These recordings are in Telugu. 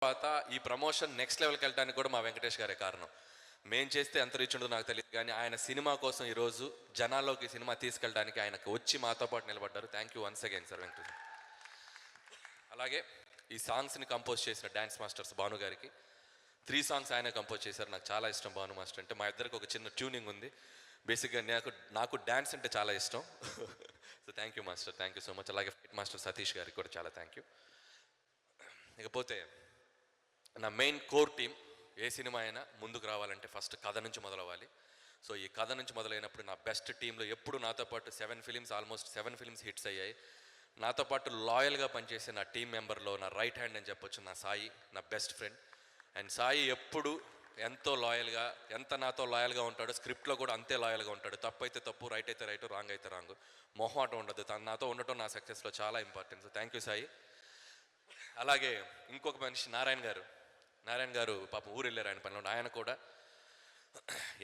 తర్వాత ఈ ప్రమోషన్ నెక్స్ట్ లెవెల్కి వెళ్ళడానికి కూడా మా వెంకటేష్ గారే కారణం. మేం చేస్తే ఎంత రీచ్ ఉండదో నాకు తెలియదు, కానీ ఆయన సినిమా కోసం ఈరోజు జనాల్లోకి సినిమా తీసుకెళ్ళడానికి ఆయనకు వచ్చి మాతో పాటు నిలబడ్డారు. Thank you once again sir Venkatesh. అలాగే ఈ సాంగ్స్ని కంపోజ్ చేసిన డ్యాన్స్ మాస్టర్స్ భాను గారికి 3 సాంగ్స్ ఆయన కంపోజ్ చేశారు. నాకు చాలా ఇష్టం భాను మాస్టర్ అంటే. మా ఇద్దరికి ఒక చిన్న ట్యూనింగ్ ఉంది. బేసిక్గా నాకు డ్యాన్స్ అంటే చాలా ఇష్టం. So thank you master, thank you so much. అలాగే ఫిట్ మాస్టర్ సతీష్ గారికి కూడా చాలా థ్యాంక్ యూ. ఇకపోతే నా మెయిన్ కోర్ టీమ్ ఏ సినిమా అయినా ముందుకు రావాలంటే ఫస్ట్ కథ నుంచి మొదలవ్వాలి. సో ఈ కథ నుంచి మొదలైనప్పుడు నా బెస్ట్ టీంలో ఎప్పుడు నాతో పాటు 7 ఫిలిమ్స్ ఆల్మోస్ట్ 7 ఫిలిమ్స్ హిట్స్ అయ్యాయి. నాతో పాటు లాయల్గా పనిచేసే నా టీం మెంబర్లో నా రైట్ హ్యాండ్ అని చెప్పొచ్చు నా సాయి, నా బెస్ట్ ఫ్రెండ్. అండ్ సాయి ఎప్పుడు ఎంతో లాయల్గా, ఎంత నాతో లాయల్గా ఉంటాడో స్క్రిప్ట్లో కూడా అంతే లాయల్గా ఉంటాడు. తప్పు అయితే తప్పు, రైట్ అయితే రైట్, రాంగ్ అయితే రాంగ్, మొహమాటం ఉండదు. తను నాతో ఉండటం నా సక్సెస్లో చాలా important. So thank you Sai. అలాగే ఇంకొక మనిషి నారాయణ గారు పాపం ఊరు వెళ్ళారు ఆయన పనిలో. ఆయన కూడా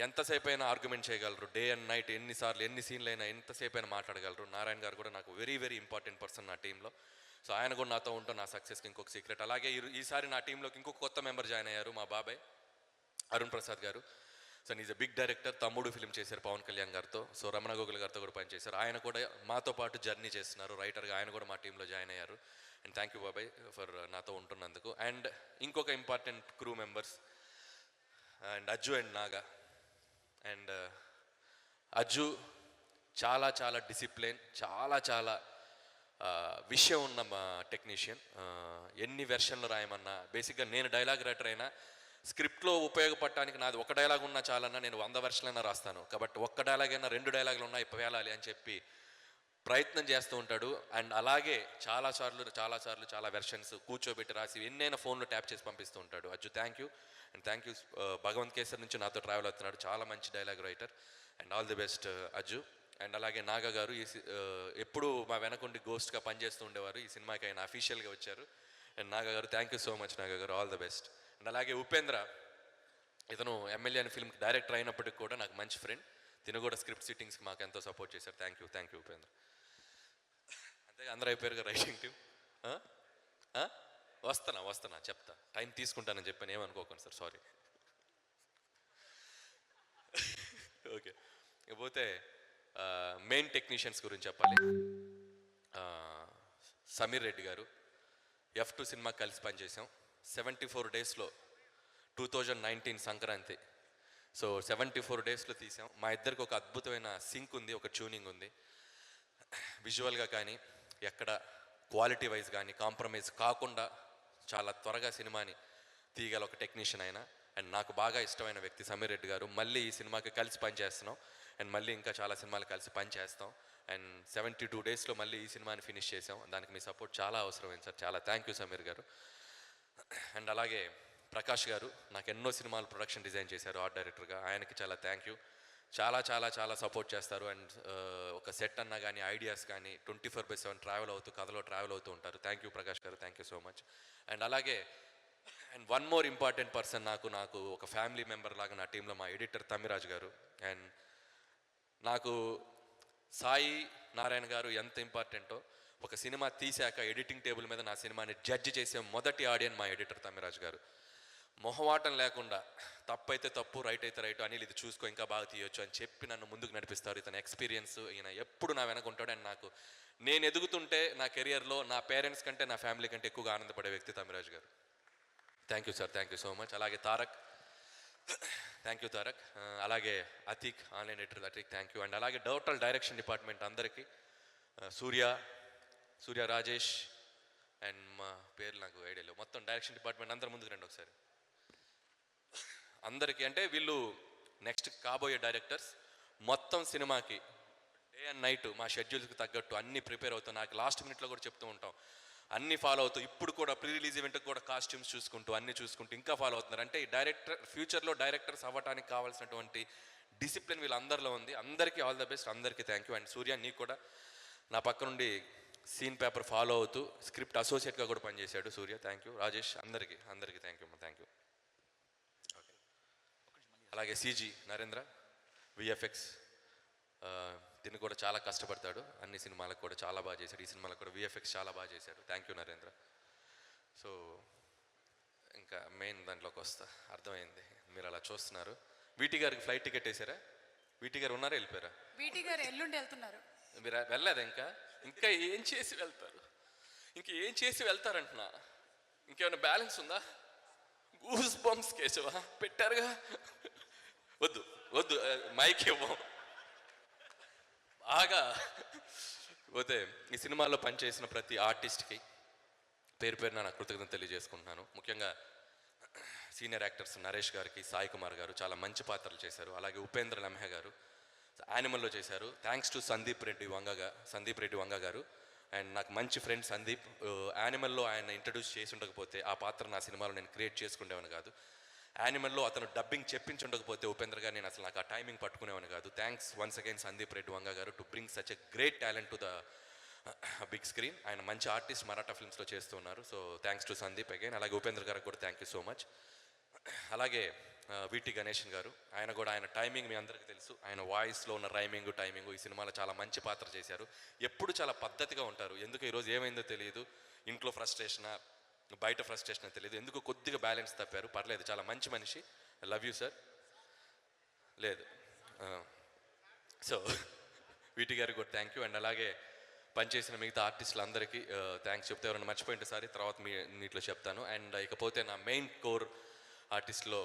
ఎంతసేపు అయినా ఆర్గ్యుమెంట్ చేయగలరు. డే అండ్ నైట్ ఎన్నిసార్లు ఎన్ని సీన్లు అయినా ఎంతసేపు అయినా మాట్లాడగలరు. నారాయణ గారు కూడా నాకు వెరీ వెరీ ఇంపార్టెంట్ పర్సన్ నా టీంలో. సో ఆయన కూడా నాతో ఉంటాం నా సక్సెస్కి ఇంకొక సీక్రెట్. అలాగే ఈసారి నా టీంలోకి ఇంకొక కొత్త మెంబర్ జాయిన్ అయ్యారు, మా బాబాయ్ అరుణ్ ప్రసాద్ గారు. So is a big director. Thammudu film చేశారు పవన్ కళ్యాణ్ గారితో. సో రమణ గోగుల్ గారితో కూడా పనిచేశారు. ఆయన కూడా మాతో పాటు జర్నీ చేస్తున్నారు రైటర్గా. ఆయన కూడా మా టీంలో జాయిన్ అయ్యారు. అండ్ థ్యాంక్ యూ బాబాయ్ ఫర్ నాతో ఉంటున్నందుకు. అండ్ ఇంకొక important crew members and Ajju and Naga. And Ajju చాలా చాలా డిసిప్లిన్, చాలా చాలా విషయం ఉన్న మా టెక్నీషియన్. ఎన్ని వెర్షన్లు రాయమన్నా, బేసిక్గా నేను డైలాగ్ రైటర్ అయినా స్క్రిప్ట్లో ఉపయోగపడటానికి నాది ఒక డైలాగ్ ఉన్నా చాలన్నా నేను 100 వెర్షన్లైనా రాస్తాను. కాబట్టి ఒక్క డైలాగ్ అయినా 2 డైలాగులు ఉన్నాయి పేలాలి అని చెప్పి ప్రయత్నం చేస్తూ ఉంటాడు. అండ్ అలాగే చాలాసార్లు చాలా వెర్షన్స్ కూర్చోబెట్టి రాసి ఎన్నైనా ఫోన్లో ట్యాప్ చేసి పంపిస్తూ ఉంటాడు. Ajju thank you. And thank you Bhagavanth Kesari నుంచి నాతో ట్రావెల్ అవుతున్నాడు, చాలా మంచి dialogue writer. And all the best Ajju. And అలాగే నాగా గారు ఎప్పుడు మా వెనకుండి గోస్ట్గా పనిచేస్తూ ఉండేవారు. ఈ సినిమాకి ఆయన అఫీషియల్గా వచ్చారు. అండ్ నాగా గారు thank you so much Naga గారు, ఆల్ ది బెస్ట్. అండ్ అలాగే ఉపేంద్ర, ఇతను ఎమ్మెల్యే అని ఫిల్మ్కి డైరెక్టర్ అయినప్పటికి కూడా నాకు మంచి ఫ్రెండ్. తిను కూడా స్క్రిప్ట్ సిట్టింగ్స్కి మాకు ఎంతో సపోర్ట్ చేశారు. Thank you Upendra. అంతే అందరూ అయిపోయారుగా రైటింగ్ టీం. వస్తున్నా చెప్తా, టైం తీసుకుంటానని చెప్పాను, ఏమనుకోకండి సార్, సారీ. ఓకే, ఇకపోతే మెయిన్ టెక్నీషియన్స్ గురించి చెప్పాలి. సమీర్ రెడ్డి గారు, F2 సినిమా కలిసి పనిచేసాం. 74 డేస్లో 2019 సంక్రాంతి. సో 74 డేస్లో తీసాం. మా ఇద్దరికి ఒక అద్భుతమైన సింక్ ఉంది, ఒక ట్యూనింగ్ ఉంది. విజువల్గా కానీ ఎక్కడ క్వాలిటీ వైజ్ కానీ కాంప్రమైజ్ కాకుండా చాలా త్వరగా సినిమాని తీయగల ఒక టెక్నీషియన్ అయినా. అండ్ నాకు బాగా ఇష్టమైన వ్యక్తి సమీర్ రెడ్డి గారు. మళ్ళీ ఈ సినిమాకి కలిసి పనిచేస్తున్నాం. అండ్ మళ్ళీ ఇంకా చాలా సినిమాలు కలిసి పనిచేస్తాం. అండ్ 72 డేస్లో మళ్ళీ ఈ సినిమాని ఫినిష్ చేసాం. దానికి మీ సపోర్ట్ చాలా అవసరమైంది సార్, చాలా థ్యాంక్ యూ సమీర్ గారు. అండ్ అలాగే ప్రకాష్ గారు నాకు ఎన్నో సినిమాలు ప్రొడక్షన్ డిజైన్ చేశారు ఆర్ట్ డైరెక్టర్గా. ఆయనకి చాలా థ్యాంక్ యూ. చాలా సపోర్ట్ చేస్తారు. అండ్ ఒక సెట్ అన్నా కానీ ఐడియాస్ కానీ 24/7 కథలో ట్రావెల్ అవుతూ ఉంటారు. థ్యాంక్ యూ ప్రకాష్ గారు, thank you so much. And అలాగే వన్ మోర్ ఇంపార్టెంట్ పర్సన్, నాకు ఒక ఫ్యామిలీ మెంబర్ లాగా నా టీంలో మా ఎడిటర్ తమ్మిరాజ్ గారు. అండ్ నాకు సాయి నారాయణ గారు ఎంత ఇంపార్టెంటో, ఒక సినిమా తీశాక ఎడిటింగ్ టేబుల్ మీద నా సినిమాని జడ్జి చేసే మొదటి ఆడియన్ మా ఎడిటర్ తమ్మిరాజ్ గారు. మొహమాటం లేకుండా తప్పైతే తప్పు, రైట్ అయితే రైట్, అనిల్ ఇది చూసుకో ఇంకా బాగా తీయొచ్చు అని చెప్పి నన్ను ముందుకు నడిపిస్తారు. ఇతని ఎక్స్పీరియన్స్, ఈయన ఎప్పుడు నా వెనక ఉంటాడు. అండ్ నేను ఎదుగుతుంటే నా కెరియర్లో నా పేరెంట్స్ కంటే నా ఫ్యామిలీ కంటే ఎక్కువగా ఆనందపడే వ్యక్తి తమ్మిరాజ్ గారు. Thank you sir, thank you so much. అలాగే తారక్, థ్యాంక్ యూ తారక్. అలాగే Atiq, online editor Atiq, thank you. And అలాగే టోటల్ డైరెక్షన్ డిపార్ట్మెంట్ అందరికీ, సూర్య రాజేష్ అండ్ మా పేర్లు నాకు ఐడియా లేవు, మొత్తం డైరెక్షన్ డిపార్ట్మెంట్ అందరు ముందుకు రండి ఒకసారి. అందరికీ అంటే వీళ్ళు నెక్స్ట్ కాబోయే డైరెక్టర్స్. మొత్తం సినిమాకి డే అండ్ నైట్ మా షెడ్యూల్స్కి తగ్గట్టు అన్నీ ప్రిపేర్ అవుతాం. నాకు లాస్ట్ మినిట్లో కూడా చెప్తూ ఉంటాం, అన్నీ ఫాలో అవుతూ. ఇప్పుడు కూడా ప్రీ రిలీజ్ ఈవెంట్కి కూడా కాస్ట్యూమ్స్ చూసుకుంటూ అన్నీ చూసుకుంటూ ఇంకా ఫాలో అవుతున్నారు. అంటే ఈ ఫ్యూచర్లో డైరెక్టర్స్ అవ్వడానికి కావాల్సినటువంటి డిసిప్లిన్ వీళ్ళందరిలో ఉంది. అందరికీ ఆల్ ద బెస్ట్, అందరికీ థ్యాంక్ యూ. అండ్ సూర్య నీకు కూడా నా పక్క నుండి సీన్ పేపర్ ఫాలో అవుతూ స్క్రిప్ట్ అసోసియేట్గా కూడా పనిచేశాడు సూర్య, థ్యాంక్ యూ. రాజేష్, అందరికీ thank you, thank you. Okay, అలాగే CG నరేంద్ర, VFX, దీన్ని కూడా చాలా కష్టపడతాడు. అన్ని సినిమాలకు కూడా చాలా బాగా చేశాడు. ఈ సినిమాలకు కూడా VFX చాలా బాగా చేశాడు. Thank you Narendra. సో ఇంకా మెయిన్ దాంట్లోకి వస్తా, అర్థమైంది మీరు అలా చూస్తున్నారు. వీటి గారికి ఫ్లైట్ టికెట్ వేసారా? వీటి గారు ఉన్నారా, వెళ్ళిపోయారా? వీటి గారు ఎల్లుండి వెళ్తున్నారు. మీరు వెళ్ళలేదా? ఇంకా ఇంకా ఏం చేసి వెళ్తారు? ఇంక ఏం చేసి వెళ్తారంటున్నా. ఇంకేమైనా బ్యాలెన్స్ ఉందా? Goose bumps Keshava పెట్టారుగా. వద్దు వద్దు, మైక్ ఇవ్వం. బాగా పోతే ఈ సినిమాలో పనిచేసిన ప్రతి ఆర్టిస్ట్కి పేరు పేరున నా కృతజ్ఞత తెలియజేసుకుంటున్నాను. ముఖ్యంగా సీనియర్ యాక్టర్స్ నరేష్ గారికి, సాయి కుమార్ గారు చాలా మంచి పాత్రలు చేశారు. అలాగే ఉపేంద్ర లమ్హే గారు యానిమల్లో చేశారు. థ్యాంక్స్ టు సందీప్ రెడ్డి వంగ గారు. అండ్ నాకు మంచి ఫ్రెండ్ సందీప్. యానిమల్లో ఆయన ఇంట్రడ్యూస్ చేసి ఉండకపోతే ఆ పాత్ర నా సినిమాలో నేను క్రియేట్ చేసుకునేవాని కాదు. యానిమల్లో అతను డబ్బింగ్ చెప్పించుండకపోతే ఉపేంద్ర గారు నేను అసలు నాకు ఆ టైమింగ్ పట్టుకునేవాని కాదు. Thanks once again Sandeep Reddy Vanga garu to bring such a great talent to the big screen. ఆయన మంచి ఆర్టిస్ట్ మరాఠా ఫిల్మ్స్లో చేస్తూ ఉన్నారు. So thanks to Sandeep again. అలాగే ఉపేంద్ర గారికి కూడా థ్యాంక్ యూ సో మచ్. అలాగే విటి గణేషన్ గారు, ఆయన కూడా ఆయన టైమింగ్ మీ అందరికీ తెలుసు. ఆయన వాయిస్లో ఉన్న టైమింగ్ ఈ సినిమాలో చాలా మంచి పాత్ర చేశారు. ఎప్పుడు చాలా పద్ధతిగా ఉంటారు. ఎందుకు ఈరోజు ఏమైందో తెలియదు, ఇంట్లో ఫ్రస్ట్రేషనా బయట ఫ్రస్ట్రేషన్ తెలియదు, ఎందుకు కొద్దిగా బ్యాలెన్స్ తప్పారు. పర్లేదు, చాలా మంచి మనిషి. Love you sir. లేదు, సో వీటి గారికి కూడా థ్యాంక్ యూ. అండ్ అలాగే పనిచేసిన మిగతా ఆర్టిస్టులందరికీ థ్యాంక్స్ చెప్తే ఎవరైనా మర్చిపోయింటే సారి తర్వాత నీటిలో చెప్తాను. అండ్ ఇకపోతే నా మెయిన్ కోర్ ఆర్టిస్ట్లో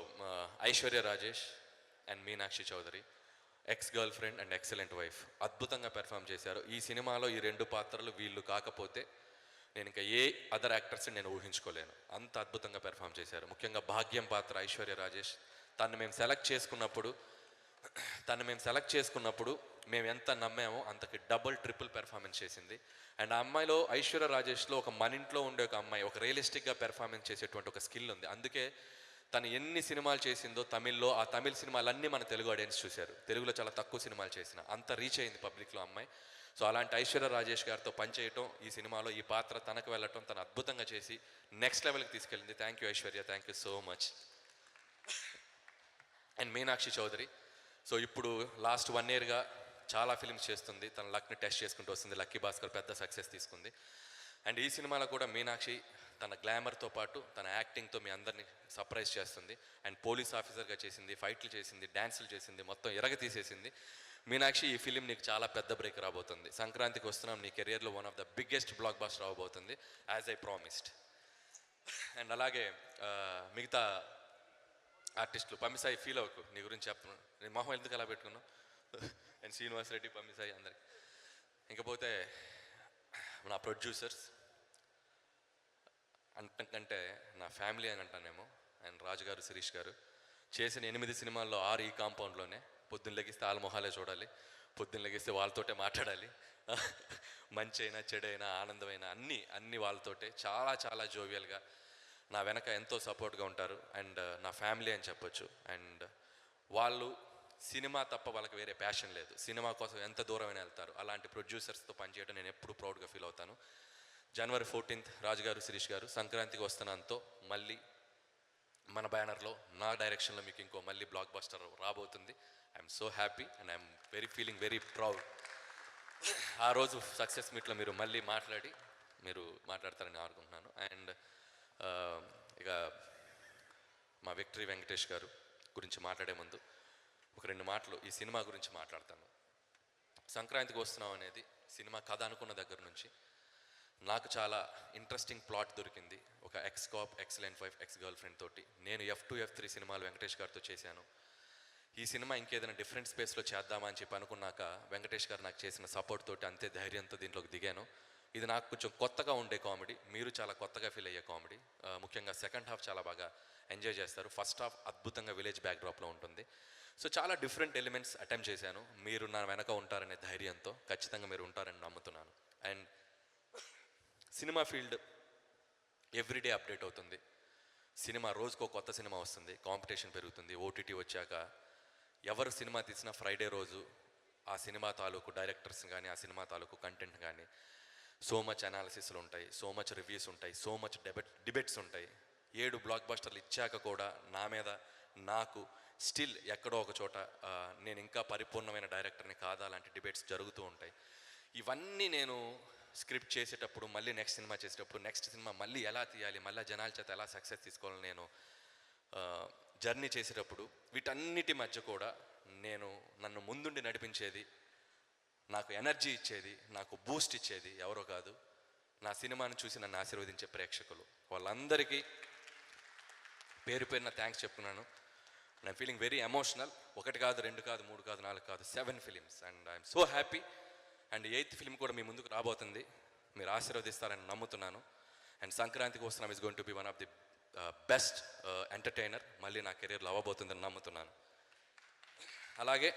Aishwarya Rajesh and Meenakshi Chaudhary, ex girlfriend and excellent wife, అద్భుతంగా పెర్ఫామ్ చేశారు. ఈ సినిమాలో ఈ రెండు పాత్రలు వీళ్ళు కాకపోతే నేను ఇంకా ఏ అదర్ యాక్టర్స్ నేను ఊహించుకోలేను. అంత అద్భుతంగా పెర్ఫామ్ చేశారు. ముఖ్యంగా భాగ్యం పాత్ర ఐశ్వర్య రాజేష్, తను మేము సెలెక్ట్ చేసుకున్నప్పుడు మేము ఎంత నమ్మామో అంతకి డబుల్ ట్రిపుల్ పెర్ఫార్మెన్స్ చేసింది. అండ్ ఆ అమ్మాయిలో, ఐశ్వర్య రాజేష్లో ఒక మన ఇంట్లో ఉండే ఒక అమ్మాయి, ఒక రియలిస్టిక్గా పెర్ఫార్మెన్స్ చేసేటువంటి ఒక స్కిల్ ఉంది. అందుకే తను ఎన్ని సినిమాలు చేసిందో తమిళ్లో, ఆ తమిళ సినిమాలన్నీ మన తెలుగు ఆడియన్స్ చూశారు. తెలుగులో చాలా తక్కువ సినిమాలు చేసిన, అంత రీచ్ అయింది పబ్లిక్లో అమ్మాయి. సో అలాంటి ఐశ్వర్య రాజేష్ గారితో పనిచేయటం, ఈ సినిమాలో ఈ పాత్ర తనకు వెళ్ళటం, తను అద్భుతంగా చేసి నెక్స్ట్ లెవెల్కి తీసుకెళ్ళింది. Thank you Aishwarya, thank you so much. And Meenakshi Chaudhary, so ఇప్పుడు లాస్ట్ 1 yearగా చాలా ఫిల్మ్స్ చేస్తుంది. తన లక్ని టెస్ట్ చేసుకుంటూ వస్తుంది. లక్కీ భాస్కర్ పెద్ద సక్సెస్ తీసుకుంది. అండ్ ఈ సినిమాలో కూడా మీనాక్షి తన గ్లామర్తో పాటు తన యాక్టింగ్తో మీ అందరినీ సర్ప్రైజ్ చేస్తుంది. అండ్ పోలీస్ ఆఫీసర్గా చేసింది, ఫైట్లు చేసింది, డ్యాన్సులు చేసింది, మొత్తం ఎరగ తీసేసింది. మీనాక్షి, ఈ ఫిలిం నీకు చాలా పెద్ద బ్రేక్ రాబోతుంది. సంక్రాంతికి వస్తున్నాం, నీ కెరియర్లో one of the biggest blockbuster రాబోతుంది, యాజ్ ఐ ప్రామిస్డ్. అండ్ అలాగే మిగతా ఆర్టిస్టులు, పమ్మిసాయి ఫీల్ అవ్వకు, నీ గురించి చెప్పను, నేను మొహం ఎందుకు అలా పెట్టుకున్నావు. అండ్ శ్రీనివాస్ రెడ్డి, పమ్మిసాయి అందరికి. ఇంకపోతే నా ప్రొడ్యూసర్స్ అంతకంటే నా ఫ్యామిలీ అని అంటానేమో. అండ్ రాజుగారు, శిరీష్ గారు చేసిన 8 సినిమాల్లో 6 ఈ కాంపౌండ్లోనే. పొద్దున్న లెగిస్తే వాళ్ళ మొహాలే చూడాలి, పొద్దున్న లెగిస్తే వాళ్ళతోటే మాట్లాడాలి. మంచి అయినా చెడైనా ఆనందమైనా అన్నీ వాళ్ళతోటే. చాలా చాలా జోవియల్గా నా వెనక ఎంతో సపోర్ట్గా ఉంటారు. అండ్ నా ఫ్యామిలీ అని చెప్పొచ్చు. అండ్ వాళ్ళు సినిమా తప్ప వాళ్ళకి వేరే ప్యాషన్ లేదు. సినిమా కోసం ఎంత దూరమైనా వెళ్తారు. అలాంటి ప్రొడ్యూసర్స్తో పనిచేయడం నేను ఎప్పుడు ప్రౌడ్గా ఫీల్ అవుతాను. January 14th రాజుగారు, శిరీష్ గారు సంక్రాంతికి వస్తున్నానుతో మళ్ళీ మన బ్యానర్లో, నా డైరెక్షన్లో మీకు ఇంకో మళ్ళీ బ్లాక్ బస్టర్ రాబోతుంది. I'm so happy and I'm feeling very proud. ఆ రోజు సక్సెస్ మీట్లో మీరు మళ్ళీ మీరు మాట్లాడతారని అనుకుంటున్నాను. అండ్ ఇక మా విక్టరీ వెంకటేష్ గారు గురించి మాట్లాడే ముందు ఒక 2 మాటలు ఈ సినిమా గురించి మాట్లాడతాను. సంక్రాంతికి వస్తున్నాం అనేది సినిమా కథ అనుకున్న దగ్గర నుంచి నాకు చాలా ఇంట్రెస్టింగ్ ప్లాట్ దొరికింది. ఒక X cap, excellent wife, ex girl friend తోటి నేను F2, F3 సినిమాలు వెంకటేష్ గారితో చేశాను. ఈ సినిమా ఇంకేదైనా డిఫరెంట్ స్పేస్లో చేద్దామా అని చెప్పి అనుకున్నాక వెంకటేష్ గారు నాకు చేసిన సపోర్ట్ తోటి అంతే ధైర్యంతో దీంట్లోకి దిగాను. ఇది నాకు కొంచెం కొత్తగా ఉండే కామెడీ, మీరు చాలా కొత్తగా ఫీల్ అయ్యే కామెడీ. ముఖ్యంగా సెకండ్ హాఫ్ చాలా బాగా ఎంజాయ్ చేస్తారు. ఫస్ట్ హాఫ్ అద్భుతంగా విలేజ్ బ్యాక్డ్రాప్లో ఉంటుంది. సో చాలా డిఫరెంట్ ఎలిమెంట్స్ అటెంప్ట్ చేశాను. మీరు నా వెనక ఉంటారనే ధైర్యంతో, ఖచ్చితంగా మీరు ఉంటారని నమ్ముతున్నాను. And cinema field everyday update అవుతుంది. సినిమా రోజుకో కొత్త సినిమా వస్తుంది, కాంపిటీషన్ పెరుగుతుంది. ఓటీటీ వచ్చాక ఎవరు సినిమా తీసినా ఫ్రైడే రోజు ఆ సినిమా తాలూకు డైరెక్టర్స్ కానీ, ఆ సినిమా తాలూకు కంటెంట్ కానీ సో మచ్ అనాలిసిస్లు ఉంటాయి, సో మచ్ రివ్యూస్ ఉంటాయి, సో మచ్ డిబేట్స్ ఉంటాయి. 7 బ్లాక్ బస్టర్లు ఇచ్చాక కూడా నా మీద నాకు స్టిల్ ఎక్కడో ఒక చోట నేను ఇంకా పరిపూర్ణమైన డైరెక్టర్ని కాదా లాంటి డిబేట్స్ జరుగుతూ ఉంటాయి. ఇవన్నీ నేను స్క్రిప్ట్ చేసేటప్పుడు మళ్ళీ నెక్స్ట్ సినిమా చేసేటప్పుడు నెక్స్ట్ సినిమా మళ్ళీ ఎలా తీయాలి, మళ్ళీ జనాల చేత ఎలా సక్సెస్ తీసుకోవాలని నేను జర్నీ చేసేటప్పుడు వీటన్నిటి మధ్య కూడా నన్ను ముందుండి నడిపించేది, నాకు ఎనర్జీ ఇచ్చేది, నాకు బూస్ట్ ఇచ్చేది ఎవరో కాదు, నా సినిమాను చూసి నన్ను ఆశీర్వదించే ప్రేక్షకులు. వాళ్ళందరికీ పేరు పేరున థ్యాంక్స్ చెప్తున్నాను. I'm feeling very emotional. 1 కాదు, 2 కాదు, 3 కాదు, 4 కాదు, 7 films and I'm so happy. And 8th film కూడా మీ ముందుకు రాబోతుంది. మీరు ఆశీర్వదిస్తారని నమ్ముతున్నాను. అండ్ సంక్రాంతికి వస్తున్నాం is going to be one of the best entertainer మళ్ళీ నా కెరీర్లో అవ్వబోతుందని నమ్ముతున్నాను. అలాగే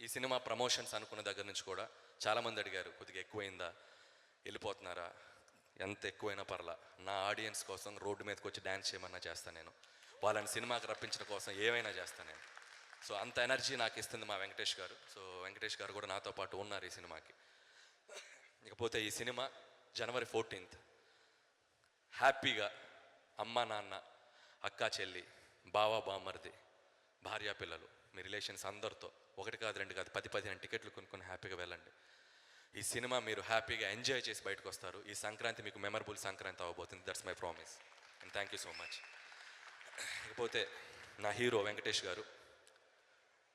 ఈ సినిమా ప్రమోషన్స్ అనుకున్న దగ్గర నుంచి కూడా చాలామంది అడిగారు, కొద్దిగా ఎక్కువైందా, వెళ్ళిపోతున్నారా, ఎంత ఎక్కువైనా పర్లా, నా ఆడియన్స్ కోసం రోడ్డు మీదకి వచ్చి డ్యాన్స్ చేయమన్నా చేస్తాను నేను, వాళ్ళని సినిమాకి రప్పించడం కోసం ఏమైనా చేస్తాను నేను. సో అంత ఎనర్జీ నాకు ఇస్తుంది మా వెంకటేష్ గారు. సో వెంకటేష్ గారు కూడా నాతో పాటు ఉన్నారు ఈ సినిమాకి. ఇకపోతే ఈ సినిమా January 14th హ్యాపీగా అమ్మ నాన్న, అక్క చెల్లి, బావ బామ్మర్ది, భార్యా పిల్లలు, మీ రిలేషన్స్ అందరితో 1 కాదు, 2 కాదు, 10-15 టికెట్లు కొనుక్కొని హ్యాపీగా వెళ్ళండి. ఈ సినిమా మీరు హ్యాపీగా ఎంజాయ్ చేసి బయటకు వస్తారు. ఈ సంక్రాంతి మీకు మెమరబుల్ సంక్రాంతి అవ్వబోతుంది. That's my promise and thank you so much. ఇకపోతే నా హీరో వెంకటేష్ గారు,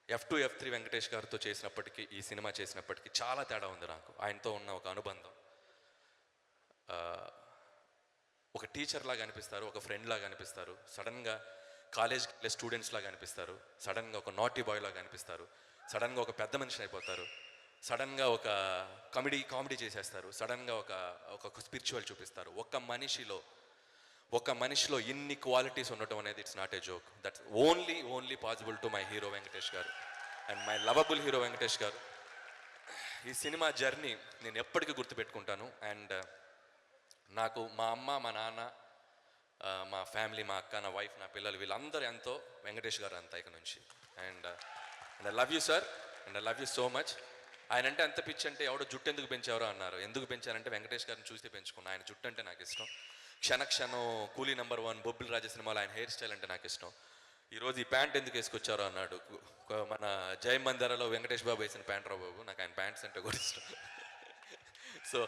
F2 F3 వెంకటేష్ గారితో చేసినప్పటికీ ఈ సినిమా చేసినప్పటికీ చాలా తేడా ఉంది నాకు. ఆయనతో ఉన్న ఒక అనుబంధం, ఒక టీచర్ లాగా అనిపిస్తారు, ఒక ఫ్రెండ్ లాగా అనిపిస్తారు, సడన్గా కాలేజ్కి వెళ్ళే స్టూడెంట్స్ లాగా అనిపిస్తారు, సడన్గా ఒక నాటీ బాయ్ లాగా అనిపిస్తారు, సడన్గా ఒక పెద్ద మనిషి అయిపోతారు, సడన్గా ఒక కామెడీ చేసేస్తారు, సడన్గా ఒక స్పిరిచువల్ చూపిస్తారు. ఒక మనిషిలో ఇన్ని క్వాలిటీస్ ఉండటం అనేది it's not a joke. That's only possible to my hero Venkatesh garu and my lovable hero Venkatesh garu. ఈ సినిమా జర్నీ నేను ఎప్పటికీ గుర్తుపెట్టుకుంటాను. అండ్ నాకు మా అమ్మ, మా నాన్న, మా ఫ్యామిలీ, మా అక్క, నా వైఫ్, నా పిల్లలు, వీళ్ళందరూ ఎంతో, వెంకటేష్ గారు అంతా ఇక నుంచి. And I love you sir and I love you so much. ఆయన అంటే ఎంత పిచ్చి అంటే, ఎవడో జుట్టు ఎందుకు పెంచారో అన్నారు. ఎందుకు పెంచారంటే వెంకటేష్ గారిని చూస్తే పెంచుకున్నా. ఆయన జుట్టు అంటే నాకు ఇష్టం. క్షణక్షణం, కూలీ నెంబర్ 1, బొబ్బిల్ రాజా సినిమాలో ఆయన హెయిర్ స్టైల్ అంటే నాకు ఇష్టం. ఈరోజు ఈ ప్యాంట్ ఎందుకు వేసుకొచ్చారో అన్నాడు. మన జై మందిరాలో వెంకటేష్ బాబు వేసిన ప్యాంట్ రా బాబు, నాకు ఆయన ప్యాంట్స్ అంటే కూడా ఇష్టం. సో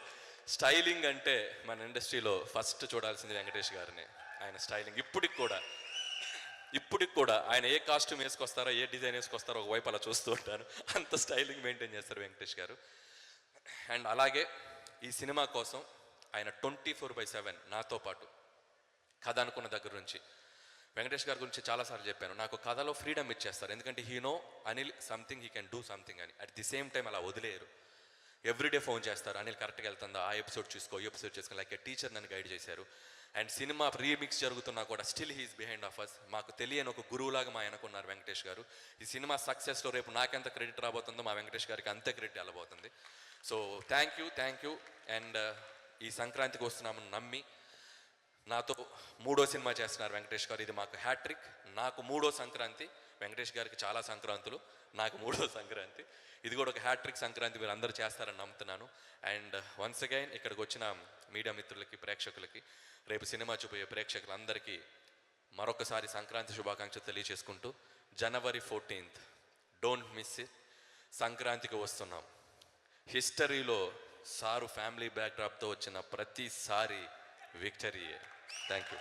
స్టైలింగ్ అంటే మన ఇండస్ట్రీలో ఫస్ట్ చూడాల్సింది వెంకటేష్ గారిని. ఆయన స్టైలింగ్ ఇప్పటికి కూడా ఆయన ఏ కాస్ట్యూమ్ వేసుకొస్తారో, ఏ డిజైన్ వేసుకొస్తారో ఒకవైపు అలా చూస్తూ ఉంటాను. అంత స్టైలింగ్ మెయింటైన్ చేస్తారు వెంకటేష్ గారు. అండ్ అలాగే ఈ సినిమా కోసం ఆయన 24/7 నాతో పాటు కథ అనుకున్న దగ్గర నుంచి. వెంకటేష్ గారి గురించి చాలాసార్లు చెప్పాను, నాకు కథలో ఫ్రీడమ్ ఇచ్చేస్తారు. ఎందుకంటే Anil something he can do something అని. అట్ ది సేమ్ టైం అలా వదిలేయరు. ఎవ్రీడే ఫోన్ చేస్తారు, అనిల్ కరెక్ట్గా వెళ్తుందా, ఆ ఎపిసోడ్ చూసుకో, ఈ ఎపిసోడ్ చూసుకో, లైక్ ఏ టీచర్ నన్ను గైడ్ చేశారు. అండ్ సినిమా రీమిక్స్ జరుగుతున్నా కూడా still he's behind of us. మాకు తెలియని ఒక గురువులాగా మా ఆయనకున్నారు వెంకటేష్ గారు. ఈ సినిమా సక్సెస్లో రేపు నాకెంత క్రెడిట్ రాబోతుందో మా వెంకటేష్ గారికి అంతే క్రెడిట్ వెళ్ళబోతుంది. So thank you. అండ్ ఈ సంక్రాంతికి వస్తున్నామని నమ్మి నాతో 3వ సినిమా చేస్తున్నారు వెంకటేష్ గారు. ఇది మాకు హ్యాట్రిక్. నాకు 3వ సంక్రాంతి, వెంకటేష్ గారికి చాలా సంక్రాంతులు, నాకు 3వ సంక్రాంతి. ఇది కూడా ఒక హ్యాట్రిక్ సంక్రాంతి మీరు అందరూ చేస్తారని నమ్ముతున్నాను. అండ్ వన్స్ అగైన్ ఇక్కడికి వచ్చిన మీడియా మిత్రులకి, ప్రేక్షకులకి, రేపు సినిమా చూపే ప్రేక్షకులందరికీ మరొకసారి సంక్రాంతి శుభాకాంక్షలు తెలియచేసుకుంటూ, January 14th don't miss it. సంక్రాంతికి వస్తున్నాం. హిస్టరీలో సారు ఫ్యామిలీ బ్యాక్డ్రాప్తో వచ్చిన ప్రతిసారి విక్టరీయే. Thank you.